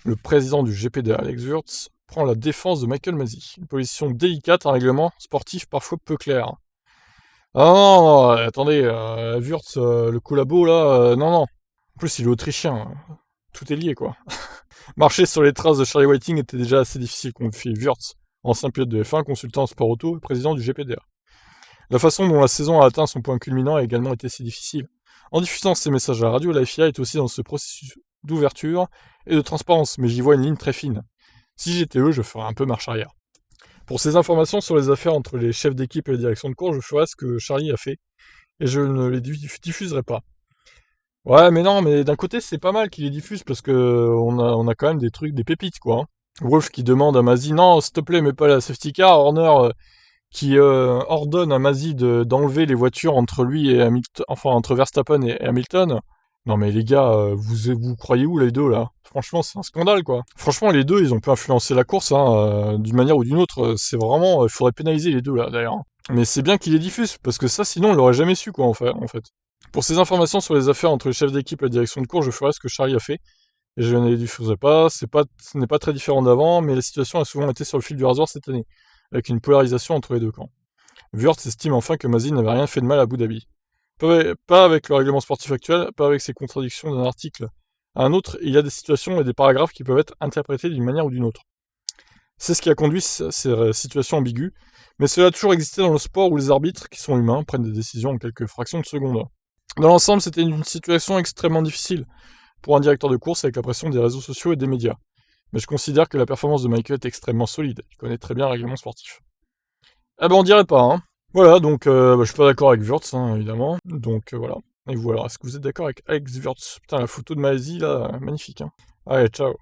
Le président du GPDA, Alex Wurtz, prend la défense de Michael Masi. Une position délicate, un règlement sportif parfois peu clair. Ah non, non, attendez, Wurtz, le collabo là, non, non. En plus, il est autrichien, tout est lié quoi. Marcher sur les traces de Charlie Whiting était déjà assez difficile, confie Wurtz, ancien pilote de F1, consultant en sport auto et président du GPDA. La façon dont la saison a atteint son point culminant a également été si difficile. En diffusant ces messages à la radio, la FIA est aussi dans ce processus d'ouverture et de transparence, mais j'y vois une ligne très fine. Si j'étais eux, je ferais un peu marche arrière. Pour ces informations sur les affaires entre les chefs d'équipe et la direction de course, je ferai ce que Charlie a fait, et je ne les diffuserai pas. Ouais, mais non, mais d'un côté, c'est pas mal qu'il les diffuse, parce que on a quand même des trucs, des pépites, quoi. Wolf qui demande à Masi, non, s'il te plaît, mets pas la safety car, Horner qui ordonne à Masi d'enlever les voitures entre lui et Hamilton, enfin entre Verstappen et Hamilton. Non mais les gars, vous croyez où les deux là? Franchement, c'est un scandale quoi. Franchement, les deux, ils ont pu influencer la course hein, d'une manière ou d'une autre. C'est vraiment, il faudrait pénaliser les deux là d'ailleurs. Mais c'est bien qu'ils les diffusent parce que ça, sinon, on l'aurait jamais su quoi en fait. Pour ces informations sur les affaires entre les chefs d'équipe et la direction de course, je ferai ce que Charlie a fait et je ne les diffuserai pas. Ce n'est pas très différent d'avant, mais la situation a souvent été sur le fil du rasoir cette année, avec une polarisation entre les deux camps. Wurtz estime enfin que Mazin n'avait rien fait de mal à Abu Dhabi. Pas avec le règlement sportif actuel, pas avec ses contradictions d'un article à un autre, il y a des situations et des paragraphes qui peuvent être interprétés d'une manière ou d'une autre. C'est ce qui a conduit ces situations ambiguës, mais cela a toujours existé dans le sport où les arbitres, qui sont humains, prennent des décisions en quelques fractions de seconde. Dans l'ensemble, c'était une situation extrêmement difficile pour un directeur de course avec la pression des réseaux sociaux et des médias. Mais je considère que la performance de Michael est extrêmement solide, il connaît très bien le règlement sportif. Ah ben on dirait pas, hein. Voilà, donc je suis pas d'accord avec Wurtz, hein, évidemment. Donc voilà. Et vous alors, est-ce que vous êtes d'accord avec Alex Wurtz? Putain, la photo de Masi là, magnifique, hein. Allez, ciao.